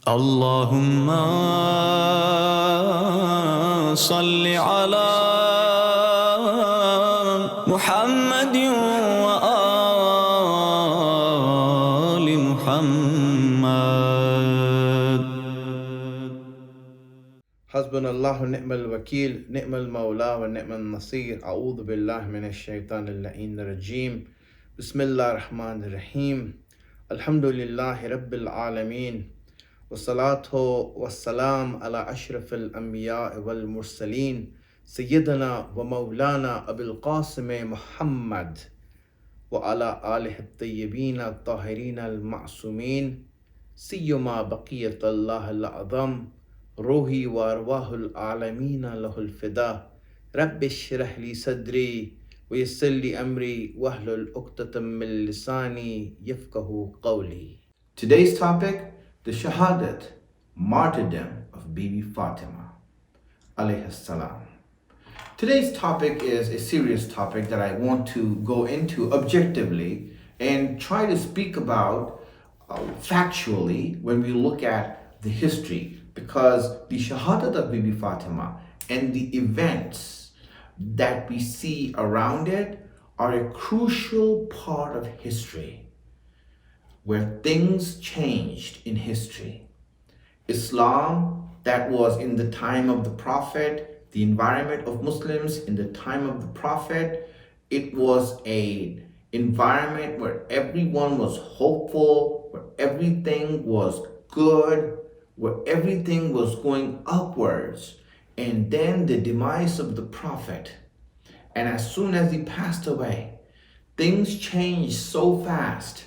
اللهم صل على محمد وآل محمد. حسبنا الله ونعم الوكيل نعم المولى ونعم النصير. أعوذ بالله من الشيطان اللعين الرجيم. بسم الله الرحمن الرحيم. الحمد لله رب العالمين والصلاة والسلام على أشرف الأنبياء والمرسلين سيدنا ومولانا أبي القاسم محمد وعلى آله الطيبين الطاهرين المعصومين سيما بقية الله الأعظم روحي وأرواح العالمين له الفداء. رب اشرح لي صدري ويسر لي أمري واحلل عقدة من لساني يفقهوا قولي. Today's topic: the Shahadat, Martyrdom of Bibi Fatima alayhi salam. Today's topic is a serious topic that I want to go into objectively and try to speak about factually when we look at the history, because the Shahadat of Bibi Fatima and the events that we see around it are a crucial part of history, where things changed in history. Islam, that was in the time of the Prophet, the environment of Muslims in the time of the Prophet, it was an environment where everyone was hopeful, where everything was good, where everything was going upwards. And then the demise of the Prophet, and as soon as he passed away, things changed so fast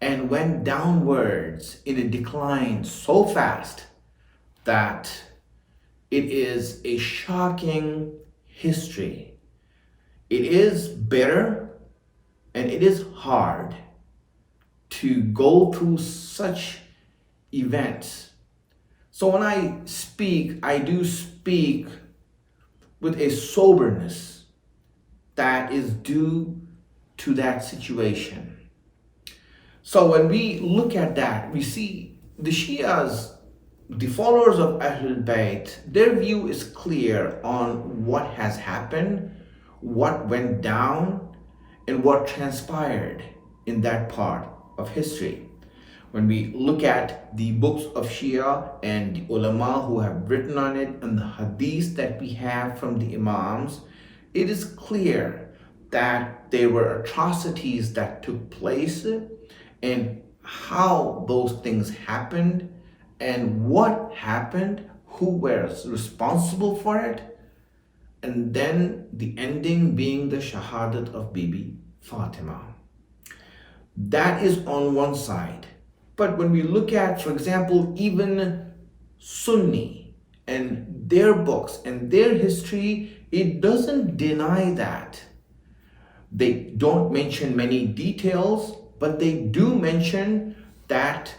and went downwards in a decline so fast that it is a shocking history. It is bitter and it is hard to go through such events. So when I speak, I do speak with a soberness that is due to that situation. So when we look at that, we see the Shias, the followers of Ahlulbait, their view is clear on what has happened, what went down, and what transpired in that part of history. When we look at the books of Shia and the ulama who have written on it and the hadiths that we have from the Imams, it is clear that there were atrocities that took place and how those things happened and what happened, who was responsible for it, and then the ending being the Shahadat of Bibi Fatima. That is on one side. But when we look at, for example, even Sunni and their books and their history, it doesn't deny that. They don't mention many details, but they do mention that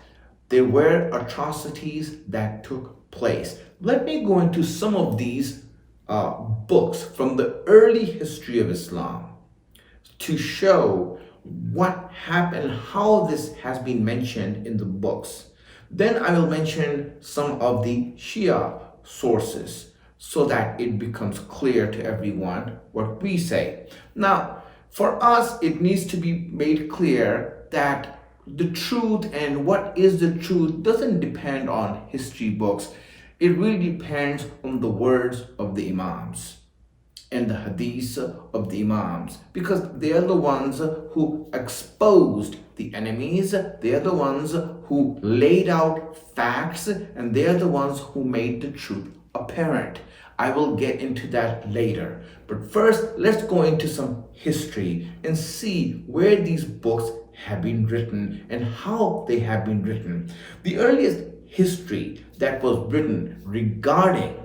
there were atrocities that took place. Let me go into some of these books from the early history of Islam to show what happened, how this has been mentioned in the books. Then I will mention some of the Shia sources so that it becomes clear to everyone what we say. Now, for us, it needs to be made clear that the truth and what is the truth doesn't depend on history books. It really depends on the words of the Imams and the hadiths of the Imams, because they are the ones who exposed the enemies, they are the ones who laid out facts, and they are the ones who made the truth apparent. I will get into that later. But first, let's go into some history and see where these books have been written and how they have been written. The earliest history that was written regarding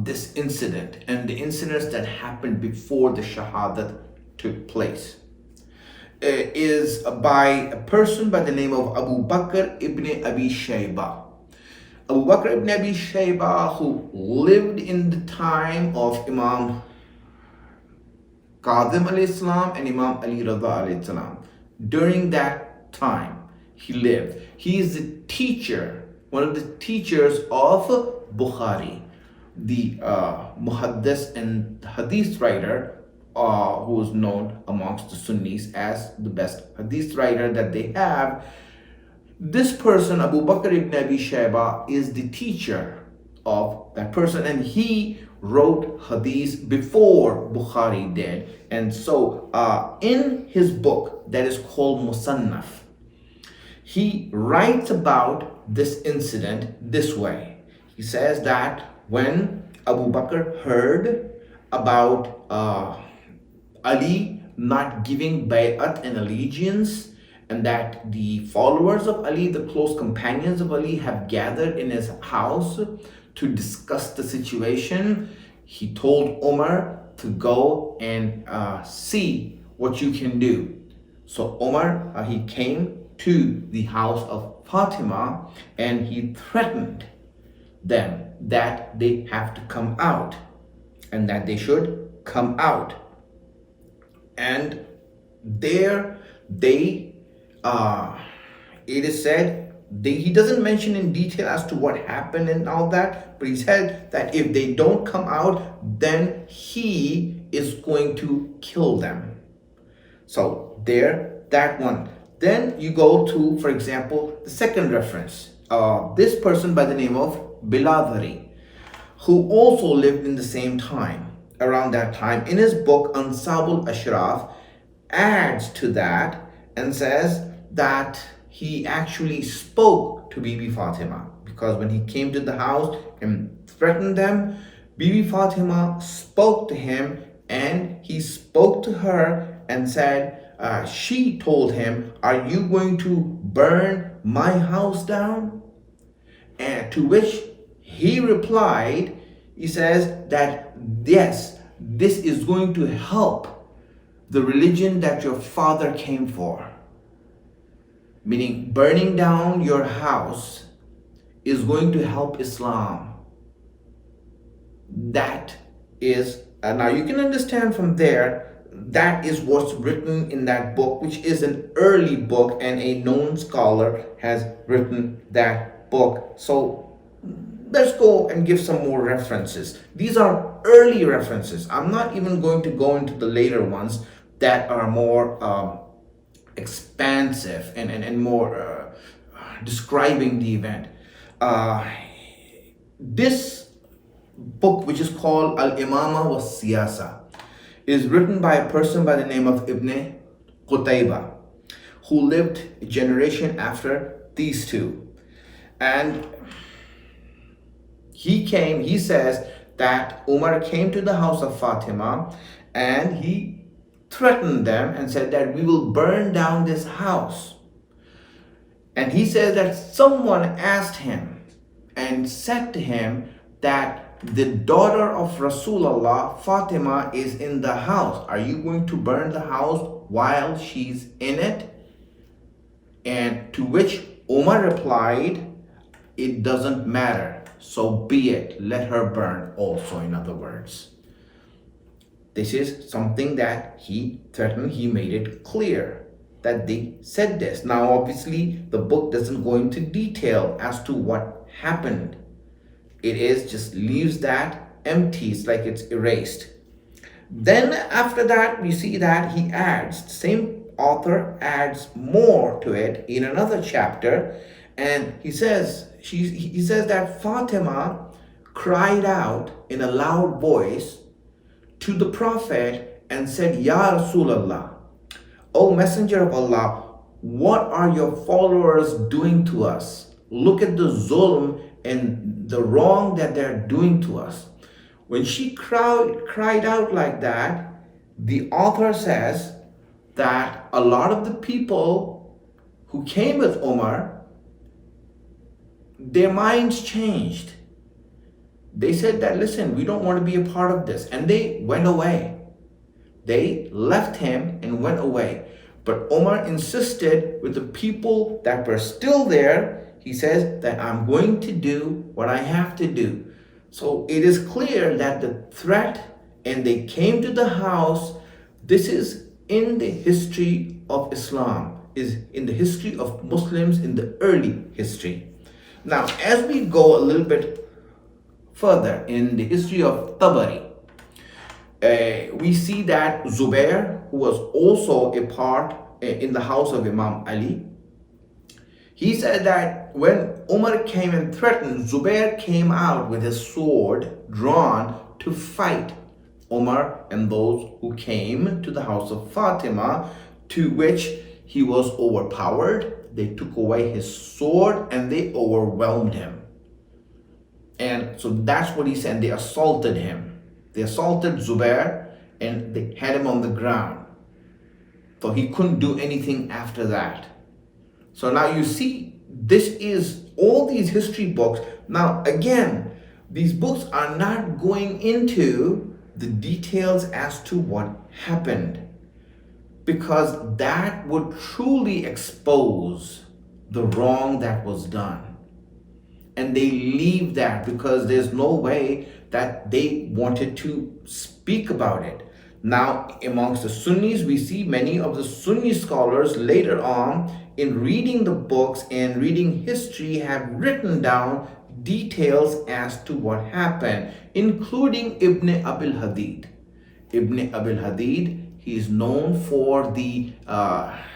this incident and the incidents that happened before the Shahadat took place is by a person by the name of Abu Bakr ibn Abi Shayba. Abu Bakr ibn Abi Shayba, who lived in the time of Imam Qadim alayhi salam and Imam Ali Rada alayhi salam. During that time he lived. He is the teacher, one of the teachers of Bukhari, the muhaddis and hadith writer, who is known amongst the Sunnis as the best hadith writer that they have. This person, Abu Bakr ibn Abi Shayba, is the teacher of that person, and he wrote hadith before Bukhari did. And so in his book that is called Musannaf, he writes about this incident this way. He says that when Abu Bakr heard about Ali not giving bay'at and allegiance, and that the followers of Ali, the close companions of Ali, have gathered in his house to discuss the situation, he told Umar to go and see what you can do. So Umar, he came to the house of Fatima and he threatened them that they have to come out and that they should come out. And there it is said, he doesn't mention in detail as to what happened and all that, but he said that if they don't come out, then he is going to kill them. So there, that one. Then you go to, for example, the second reference. This person by the name of Biladhari, who also lived in the same time, around that time, in his book Ansabul Ashraf, adds to that and says that he actually spoke to Bibi Fatima, because when he came to the house and threatened them, Bibi Fatima spoke to him, and he spoke to her and said, she told him, "Are you going to burn my house down?" And to which he replied, he says that yes, this is going to help the religion that your father came for. Meaning, burning down your house is going to help Islam. That is, now you can understand from there, that is what's written in that book, which is an early book, and a known scholar has written that book. So let's go and give some more references. These are early references. I'm not even going to go into the later ones that are more expansive and more describing the event. This book, which is called Al-Imam-e-zamana, is written by a person by the name of Ibn Qutayba, who lived a generation after these two. And he says that Umar came to the house of Fatima and he threatened them and said that we will burn down this house. And he says that someone asked him and said to him that the daughter of Rasulullah, Fatima, is in the house. Are you going to burn the house while she's in it? And to which Umar replied, it doesn't matter, so be it, let her burn also. In other words, this is something that he threatened. He made it clear that they said this. Now obviously the book doesn't go into detail as to what happened. It is just leaves that empty. It's like it's erased. Then after that, we see that he adds, the same author adds more to it in another chapter, and he says that Fatima cried out in a loud voice to the Prophet and said, "Ya Rasulullah, O Messenger of Allah, what are your followers doing to us? Look at the zulm and the wrong that they're doing to us." When she cried out like that, the author says that a lot of the people who came with Umar, their minds changed. They said that, listen, we don't want to be a part of this. And they went away. They left him and went away. But Umar insisted with the people that were still there. He says that I'm going to do what I have to do. So it is clear that the threat, and they came to the house, this is in the history of Islam. is in the history of Muslims in the early history. Now, as we go a little bit further in the history of Tabari, we see that Zubair, who was also a part in the house of Imam Ali, he said that when Umar came and threatened, Zubair came out with his sword drawn to fight Umar and those who came to the house of Fatima, to which he was overpowered. They took away his sword and they overwhelmed him. And so that's what he said. They assaulted him. They assaulted Zubair and they had him on the ground. So he couldn't do anything after that. So now you see, this is all these history books. Now again, these books are not going into the details as to what happened, because that would truly expose the wrong that was done. And they leave that because there's no way that they wanted to speak about it. Now, amongst the Sunnis, we see many of the Sunni scholars later on in reading the books and reading history have written down details as to what happened, including Ibn Abil Hadid. Ibn Abil Hadid, he is known for the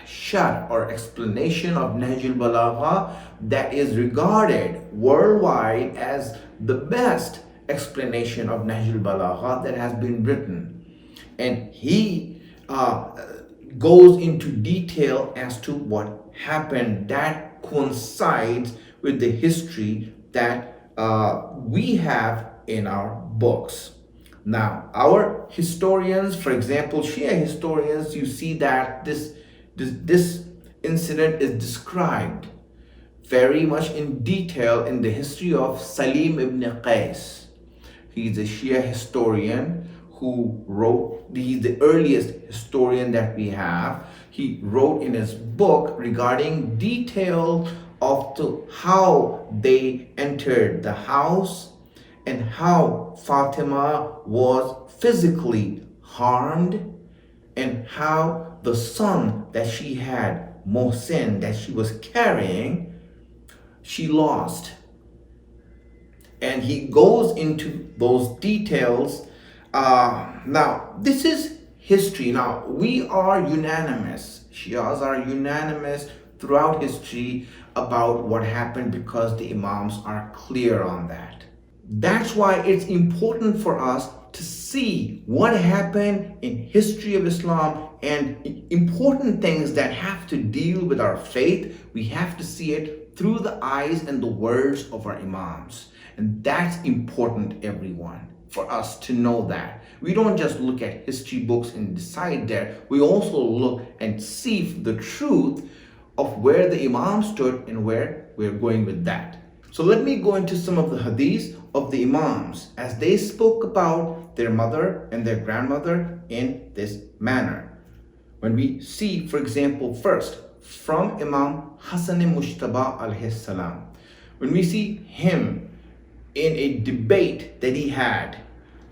sharh or explanation of Nahj al-Balagha that is regarded worldwide as the best explanation of Nahj al-Balagha that has been written. And he goes into detail as to what happened that coincides with the history that we have in our books. Now, our historians, for example, Shia historians, you see that this incident is described very much in detail in the history of Salim ibn Qais. He's a Shia historian who wrote, he's the earliest historian that we have. He wrote in his book regarding detail of how they entered the house and how Fatima was physically harmed and how the son that she had, Mohsin, that she was carrying, she lost. And he goes into those details. Now, this is history. Now, we are unanimous. Shias are unanimous throughout history about what happened because the Imams are clear on that. That's why it's important for us to see what happened in history of Islam and important things that have to deal with our faith. We have to see it through the eyes and the words of our Imams. And that's important, everyone, for us to know that. We don't just look at history books and decide there. We also look and see the truth of where the Imam stood and where we're going with that. So let me go into some of the hadiths of the Imams as they spoke about their mother and their grandmother in this manner. When we see, for example, first from Imam Hassan Mushtaba alayhi salam, when we see him in a debate that he had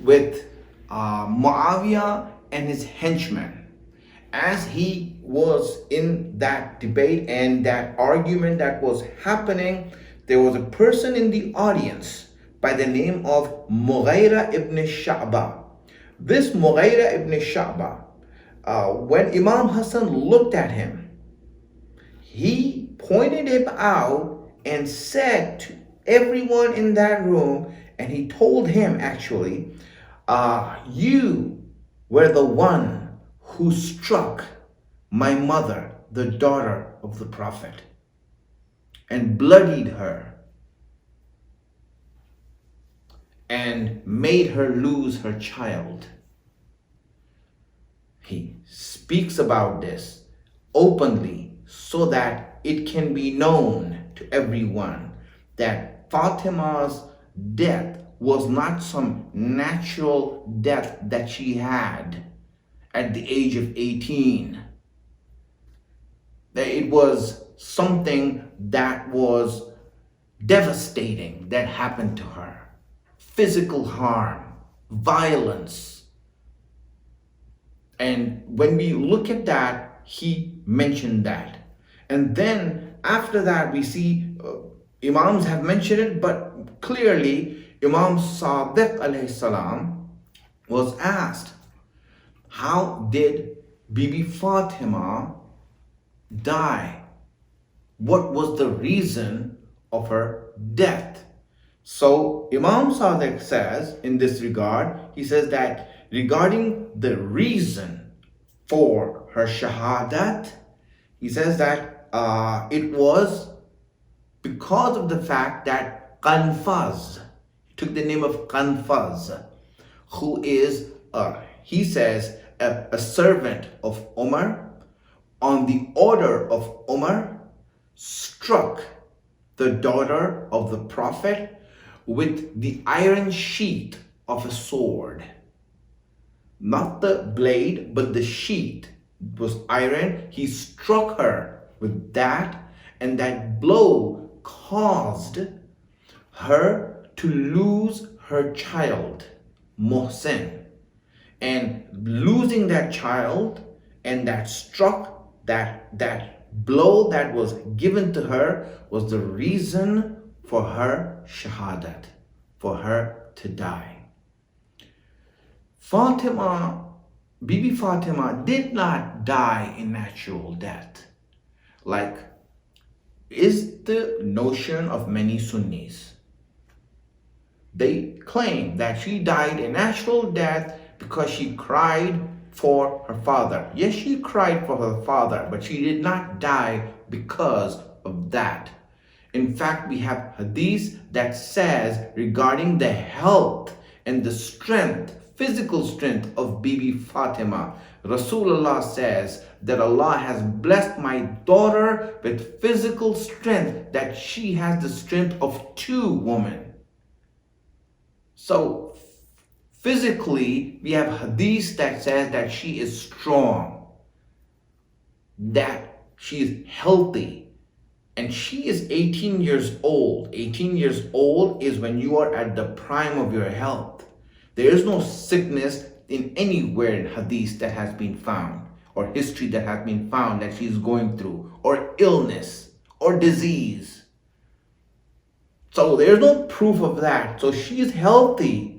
with Muawiyah and his henchmen, as he was in that debate and that argument that was happening, there was a person in the audience by the name of Mughira ibn Sha'ba. This Mughira ibn Sha'ba, when Imam Hassan looked at him, he pointed him out and said to everyone in that room, and he told him actually, you were the one who struck my mother, the daughter of the Prophet, and bloodied her and made her lose her child. He speaks about this openly so that it can be known to everyone that Fatima's death was not some natural death that she had at the age of 18. That it was something that was devastating that happened to her. Physical harm, violence. And when we look at that, he mentioned that. And then after that, we see Imams have mentioned it, but clearly Imam Sadiq alayhi salam was asked, how did Bibi Fatima die? What was the reason of her death? So Imam Sadiq says in this regard, he says that regarding the reason for her shahadat, he says that it was because of the fact that Qanfaz, he took the name of Qanfaz, who is, he says, a servant of Umar, on the order of Umar, struck the daughter of the Prophet with the iron sheath of a sword. Not the blade, but the sheath was iron. He struck her with that, and that blow caused her to lose her child, Mohsen. And losing that child, and that struck, that blow that was given to her was the reason for her shahadat, for her to die. Bibi Fatima did not die a natural death, like is the notion of many Sunnis. They claim that she died a natural death because she cried for her father. Yes, she cried for her father, but she did not die because of that. In fact, we have hadith that says regarding the health and the strength, physical strength of Bibi Fatima, Rasulullah says that Allah has blessed my daughter with physical strength, that she has the strength of 2 women. So physically, we have hadith that says that she is strong, that she is healthy, and she is 18 years old. 18 years old is when you are at the prime of your health. There is no sickness in anywhere in hadith that has been found, or history that has been found that she is going through, or illness, or disease. So there's no proof of that. So she is healthy.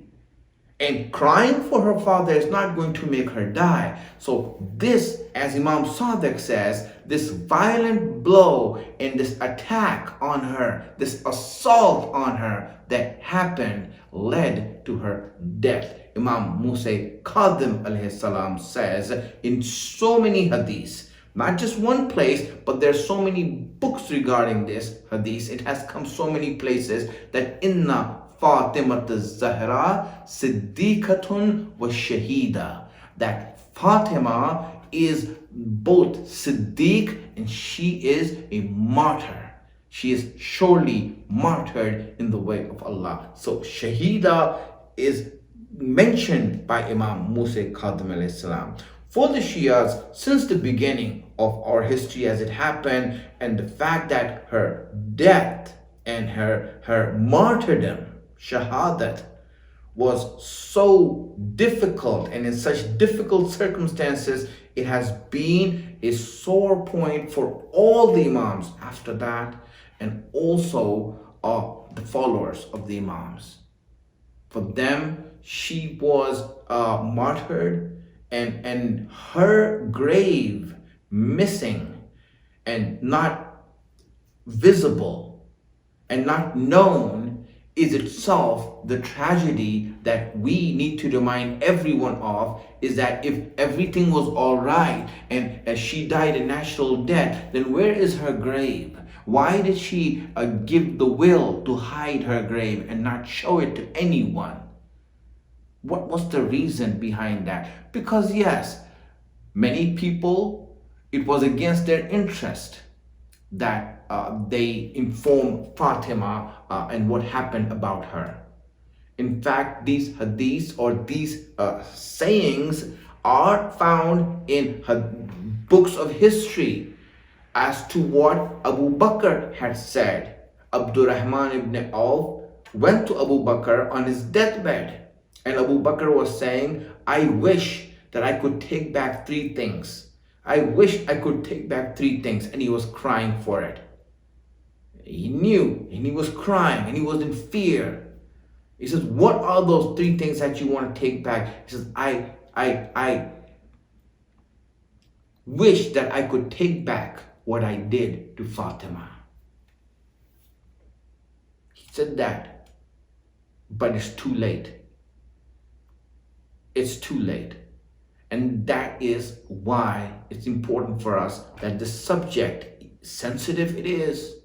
And crying for her father is not going to make her die. So this, as Imam Sadiq says, this violent blow and this attack on her, this assault on her that happened led to her death. Imam Musa-e-Kadhim alayhi salam says in so many hadiths, not just one place, but there's so many books regarding this hadith. It has come so many places that inna Fatima Zahra Siddiqatun wa Shahida, that Fatima is both Siddiq and she is a martyr. She is surely martyred in the way of Allah. So Shahida is mentioned by Imam Musa-e-Kadhim alayhi salam. For the Shias, since the beginning of our history as it happened, and the fact that her death and her martyrdom, shahadat, was so difficult, and in such difficult circumstances, it has been a sore point for all the Imams after that, and also the followers of the Imams. For them, she was martyred, and her grave missing and not visible and not known is itself the tragedy that we need to remind everyone of, is that if everything was all right and as she died a natural death, then where is her grave? Why did she give the will to hide her grave and not show it to anyone? What was the reason behind that? Because yes, many people, it was against their interest that they informed Fatima and what happened about her. In fact, these hadiths or these sayings are found in books of history as to what Abu Bakr had said. Abdurrahman ibn Auf went to Abu Bakr on his deathbed, and Abu Bakr was saying, I wish that I could take back 3 things. I wish I could take back 3 things. And he was crying for it. He knew, and he was crying, and he was in fear. He says, what are those 3 things that you want to take back? He says, I wish that I could take back what I did to Fatima. He said that, but it's too late. It's too late. And that is why it's important for us that the subject, sensitive it is,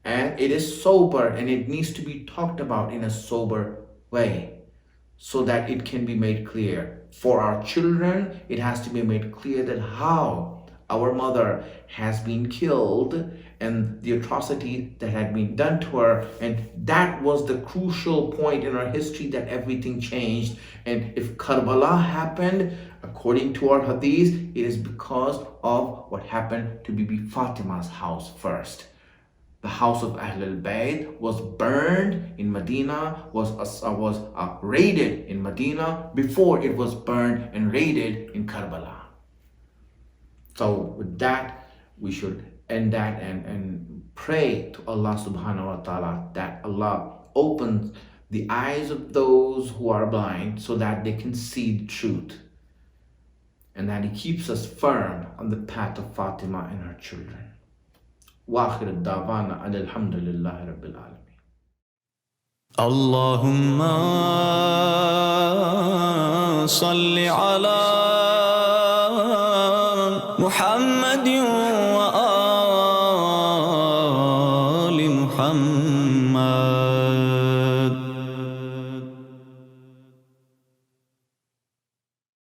and it is sober, and it needs to be talked about in a sober way so that it can be made clear. For our children, it has to be made clear that how our mother has been killed and the atrocity that had been done to her. And that was the crucial point in our history that everything changed. And if Karbala happened, according to our hadith, it is because of what happened to Bibi Fatima's house first. The house of Ahlulbait was burned in Medina, was raided in Medina before it was burned and raided in Karbala. So with that, we should end that and pray to Allah subhanahu wa ta'ala that Allah opens the eyes of those who are blind so that they can see the truth, and that He keeps us firm on the path of Fatima and her children. وآخر الدعوانا أن الحمد لله رب العالمين. اللهم صل على محمد وآله